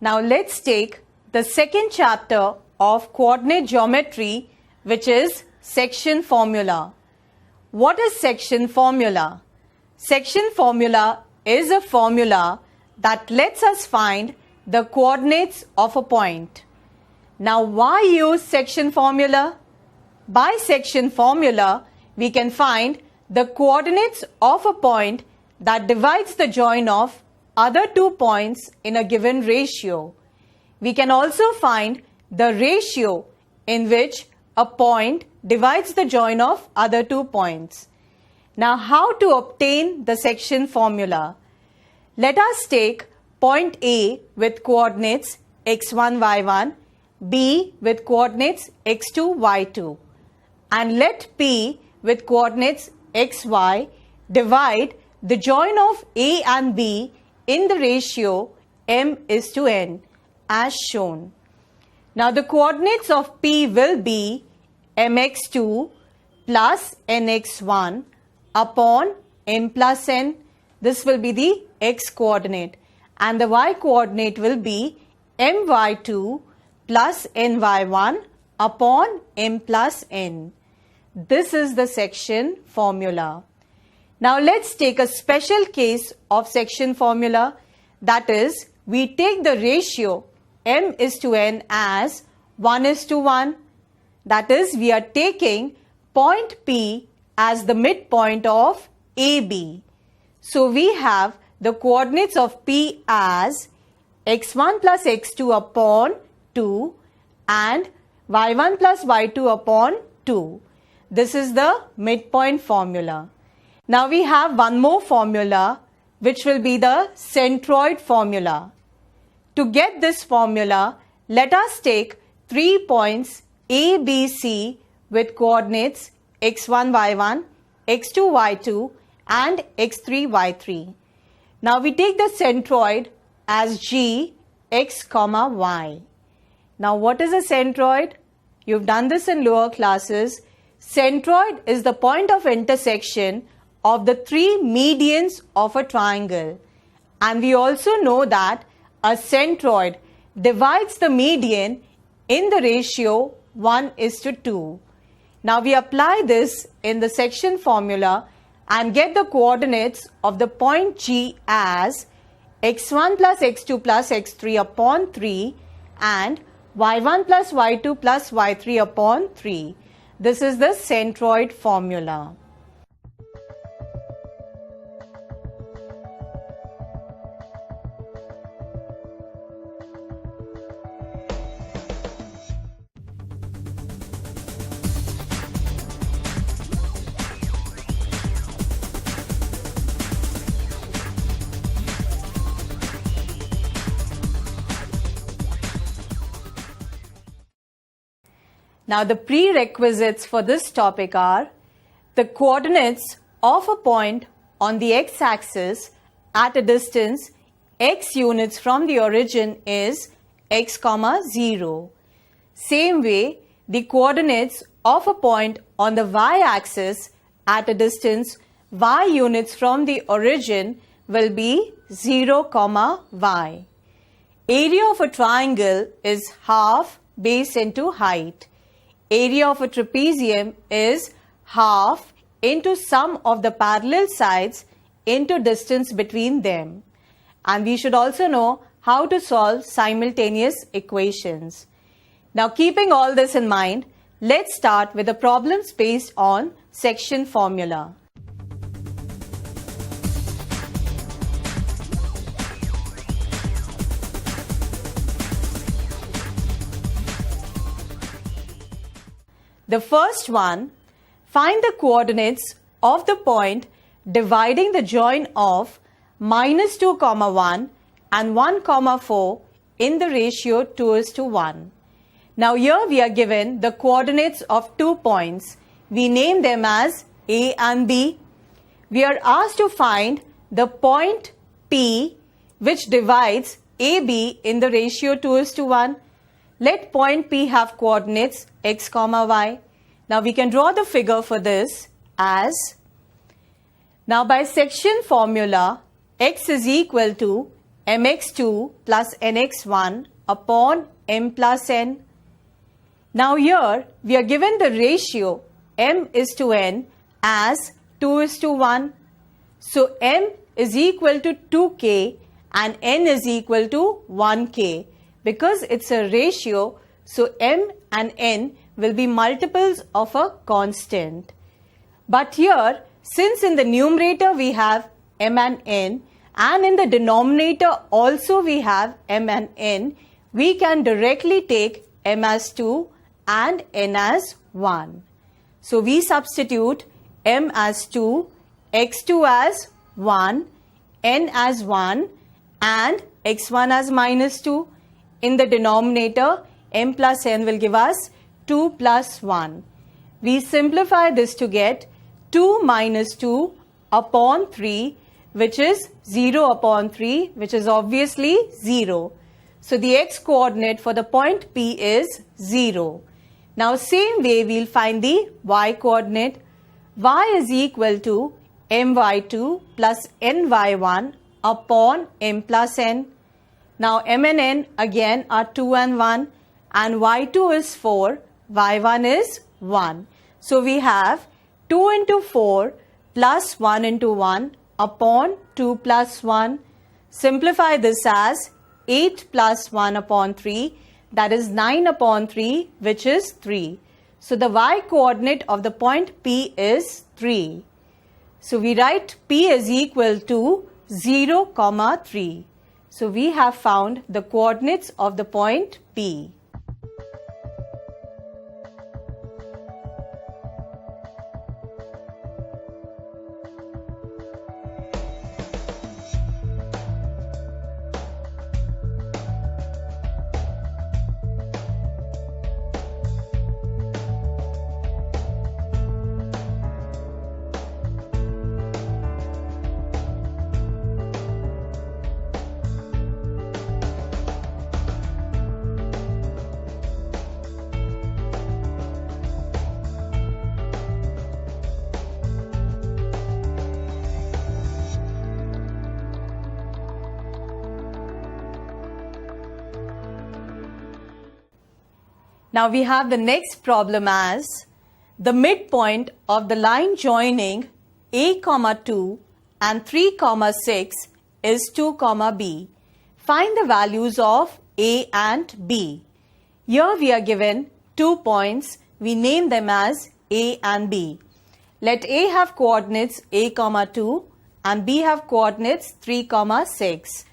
Now let's take the second chapter of coordinate geometry, which is section formula. What is section formula? Section formula is a formula that lets us find the coordinates of a point. Now why use section formula? By section formula, we can find the coordinates of a point that divides the join of other two points in a given ratio. We can also find the ratio in which a point divides the join of other two points. Now how to obtain the section formula? Let us take point A with coordinates x1, y1, B with coordinates x2, y2, and let P with coordinates xy divide the join of A and B in the ratio m:n as shown. Now the coordinates of P will be mx2 plus nx1 upon m plus n. This will be the x coordinate, and the y coordinate will be my2 plus ny1 upon m plus n. This is the section formula. Now let's take a special case of section formula, that is, we take the ratio m:n as 1:1. That is, we are taking point P as the midpoint of AB. So we have the coordinates of P as x1 plus x2 upon 2 and y1 plus y2 upon 2. This is the midpoint formula. Now we have one more formula, which will be the centroid formula. To get this formula, let us take 3 points A, B, C with coordinates x1, y1, x2, y2 and x3, y3. Now we take the centroid as G, x, y. Now what is a centroid? You've done this in lower classes. Centroid is the point of intersection of the three medians of a triangle. And we also know that a centroid divides the median in the ratio 1:2. Now we apply this in the section formula and get the coordinates of the point G as x1 plus x2 plus x3 upon 3 and y1 plus y2 plus y3 upon 3. This is the centroid formula. Now the prerequisites for this topic are the coordinates of a point on the x-axis at a distance x units from the origin is x, 0. Same way, the coordinates of a point on the y-axis at a distance y units from the origin will be 0, y. Area of a triangle is half base into height. Area of a trapezium is half into sum of the parallel sides into distance between them. And we should also know how to solve simultaneous equations. Now keeping all this in mind, let's start with the problems based on section formula. The first one, find the coordinates of the point dividing the join of -2, 1 and 1, 4 in the ratio 2:1. Now here we are given the coordinates of 2 points. We name them as A and B. We are asked to find the point P which divides AB in the ratio 2:1. Let point P have coordinates x, y. Now we can draw the figure for this as, now by section formula, x is equal to mx2 plus nx1 upon m plus n. Now here we are given the ratio m is to n as 2 is to 1. So m is equal to 2k and n is equal to 1k. Because it's a ratio, so m and n will be multiples of a constant. But here, since in the numerator we have m and n, and in the denominator also we have m and n, we can directly take m as 2 and n as 1. So we substitute m as 2, x2 as 1, n as 1 and x1 as minus 2. In the denominator, m plus n will give us 2 plus 1. We simplify this to get 2 minus 2 upon 3, which is 0 upon 3, which is obviously 0. So the x coordinate for the point P is 0. Now same way we'll find the y coordinate. Y is equal to my2 plus ny1 upon m plus n. Now m and n again are 2 and 1 and y2 is 4, y1 is 1. So we have 2 into 4 plus 1 into 1 upon 2 plus 1. Simplify this as 8 plus 1 upon 3, that is 9 upon 3, which is 3. So the y coordinate of the point P is 3. So we write P is equal to 0, 3. So we have found the coordinates of the point P. Now we have the next problem as the midpoint of the line joining a, 2 and 3, 6 is 2, b. Find the values of a and b. Here we are given 2 points. We name them as a and b. Let a have coordinates a, 2 and b have coordinates 3, 6.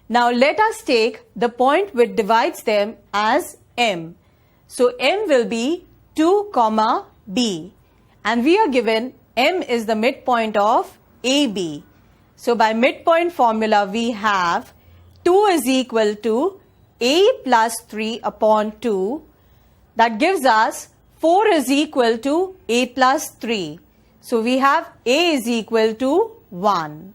Now let us take the point which divides them as m. So m will be 2, b, and we are given m is the midpoint of AB. So by midpoint formula we have 2 is equal to a plus 3 upon 2. That gives us 4 is equal to a plus 3. So we have a is equal to 1.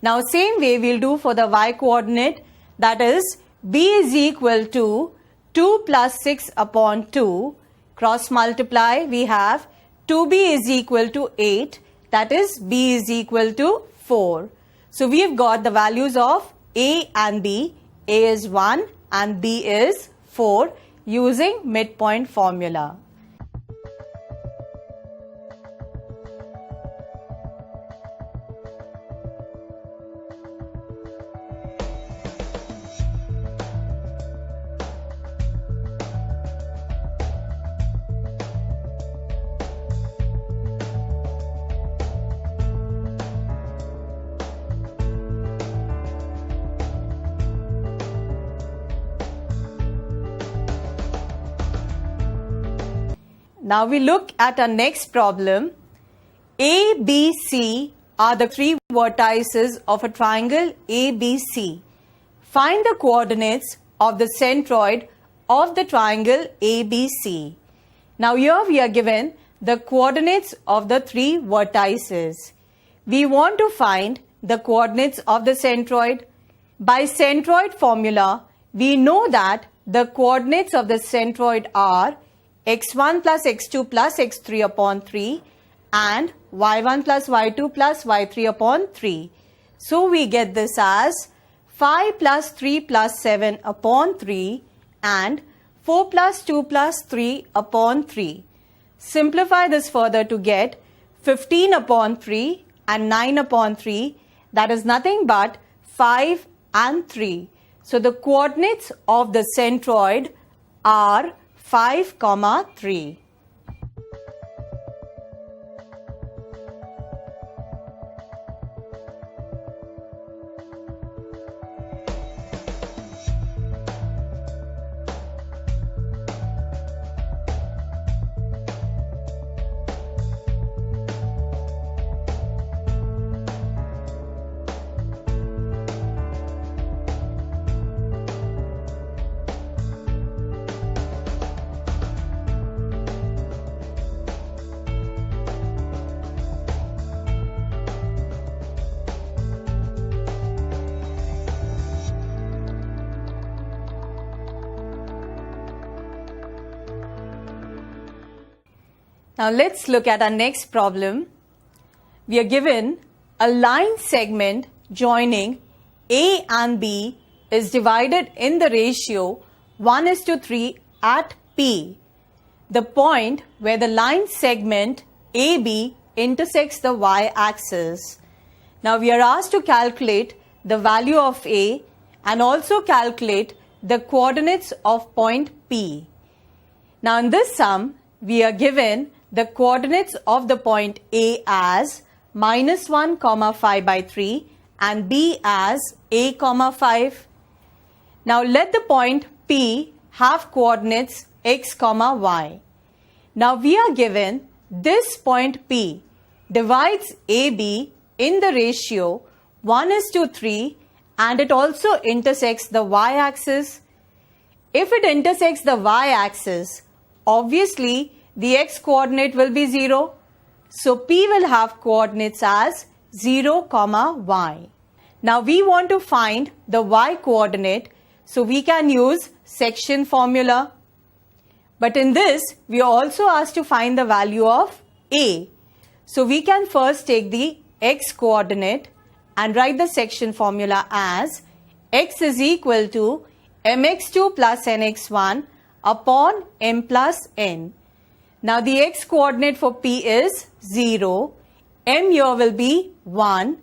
Now same way we'll do for the y coordinate, that is b is equal to 2 plus 6 upon 2, cross multiply, we have 2b is equal to 8, that is b is equal to 4. So we have got the values of a and b. A is 1 and b is 4 using midpoint formula. Now we look at our next problem. A, B, C are the three vertices of a triangle ABC. Find the coordinates of the centroid of the triangle ABC. Now here we are given the coordinates of the three vertices. We want to find the coordinates of the centroid. By centroid formula, we know that the coordinates of the centroid are x1 plus x2 plus x3 upon 3 and y1 plus y2 plus y3 upon 3. So we get this as 5 plus 3 plus 7 upon 3 and 4 plus 2 plus 3 upon 3. Simplify this further to get 15 upon 3 and 9 upon 3, that is nothing but 5 and 3. So the coordinates of the centroid are 5, 3. Now let's look at our next problem. We are given a line segment joining A and B is divided in the ratio 1:3 at P, the point where the line segment AB intersects the y-axis. Now we are asked to calculate the value of A and also calculate the coordinates of point P. Now in this sum, we are given the coordinates of the point A as -1, 5/3 and B as A, 5. Now let the point P have coordinates x, y. Now we are given this point P divides AB in the ratio 1:3 and it also intersects the y-axis. If it intersects the y-axis, obviously the x coordinate will be 0. So P will have coordinates as 0, y. Now we want to find the y coordinate, so we can use section formula. But in this, we are also asked to find the value of A. So we can first take the x coordinate and write the section formula as x is equal to mx2 plus nx1 upon m plus n. Now the x coordinate for P is 0, m here will be 1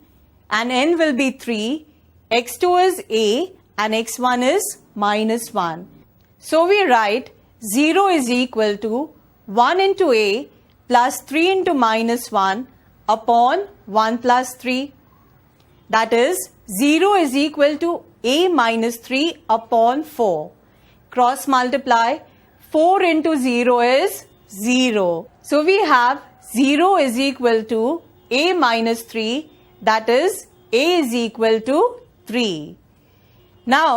and n will be 3, x2 is A and x1 is -1. So we write 0 is equal to 1 into A plus 3 into -1 upon 1 plus 3. That is 0 is equal to A minus 3 upon 4. Cross multiply, 4 into 0 is 0. So we have 0 is equal to A minus 3, that is A is equal to 3. Now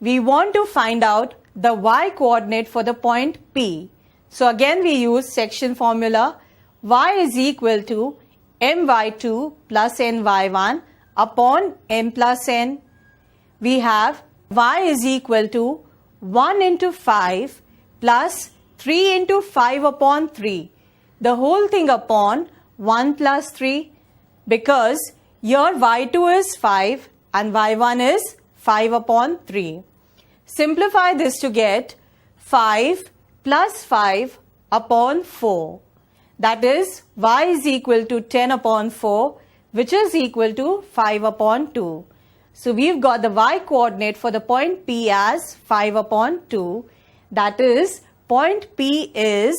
we want to find out the y coordinate for the point P. So again we use section formula. Y is equal to my2 plus ny1 upon m plus n. We have y is equal to 1 into 5 plus 3 into 5 upon 3. The whole thing upon 1 plus 3, because your y2 is 5 and y1 is 5 upon 3. Simplify this to get 5 plus 5 upon 4. That is y is equal to 10 upon 4, which is equal to 5 upon 2. So we've got the y coordinate for the point P as 5 upon 2. That is point P is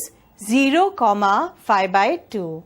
0, 5/2.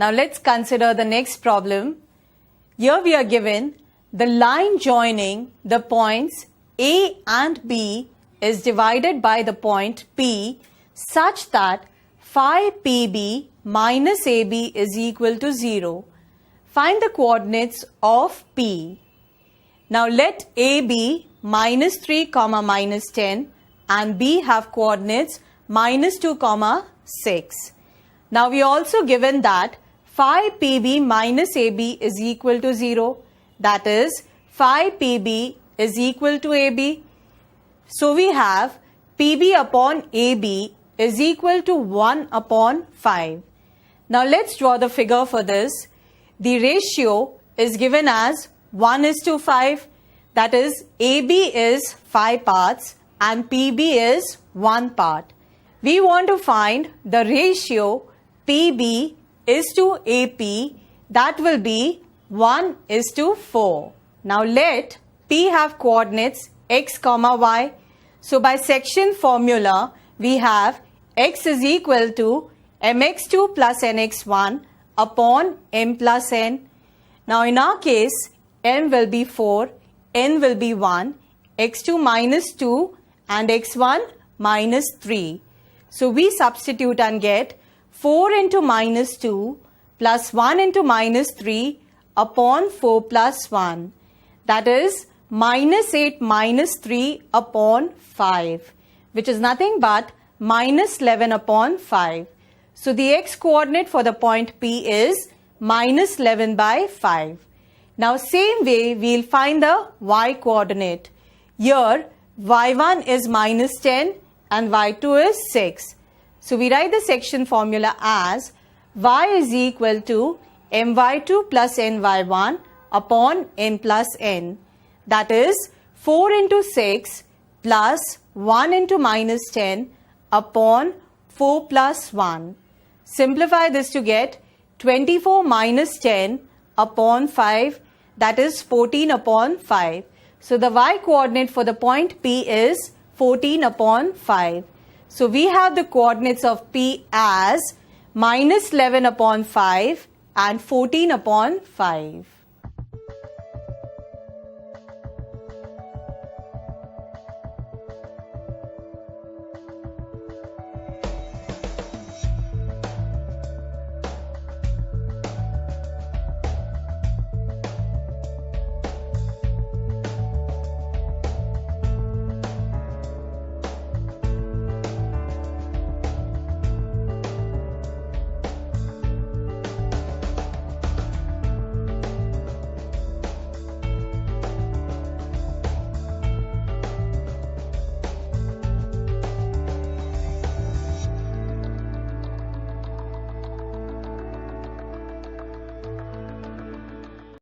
Now let's consider the next problem. Here we are given the line joining the points A and B is divided by the point P such that phi PB minus AB is equal to 0. Find the coordinates of P. Now let A be minus 3, minus 10 and B have coordinates minus 2, 6. Now we also given that phi PB minus AB is equal to 0. That is, phi PB is equal to AB. So we have PB upon AB is equal to 1 upon 5. Now let's draw the figure for this. The ratio is given as 1:5. That is, AB is 5 parts and PB is 1 part. We want to find the ratio PB is to AP. That will be 1:4. Now let P have coordinates x, y. So by section formula, we have x is equal to mx2 plus nx1 upon m plus n. Now in our case, m will be 4, n will be 1, x2 minus 2 and x1 minus 3. So we substitute and get 4 into minus 2 plus 1 into minus 3 upon 4 plus 1. That is minus 8 minus 3 upon 5, which is nothing but minus 11 upon 5. So the x coordinate for the point P is minus 11 by 5. Now same way we'll find the y coordinate. Here y1 is minus 10 and y2 is 6. So we write the section formula as y is equal to my2 plus ny1 upon n plus n. That is 4 into 6 plus 1 into minus 10 upon 4 plus 1. Simplify this to get 24 minus 10 upon 5, that is 14 upon 5. So the y coordinate for the point P is 14 upon 5. So we have the coordinates of P as minus 11 upon 5 and 14 upon 5.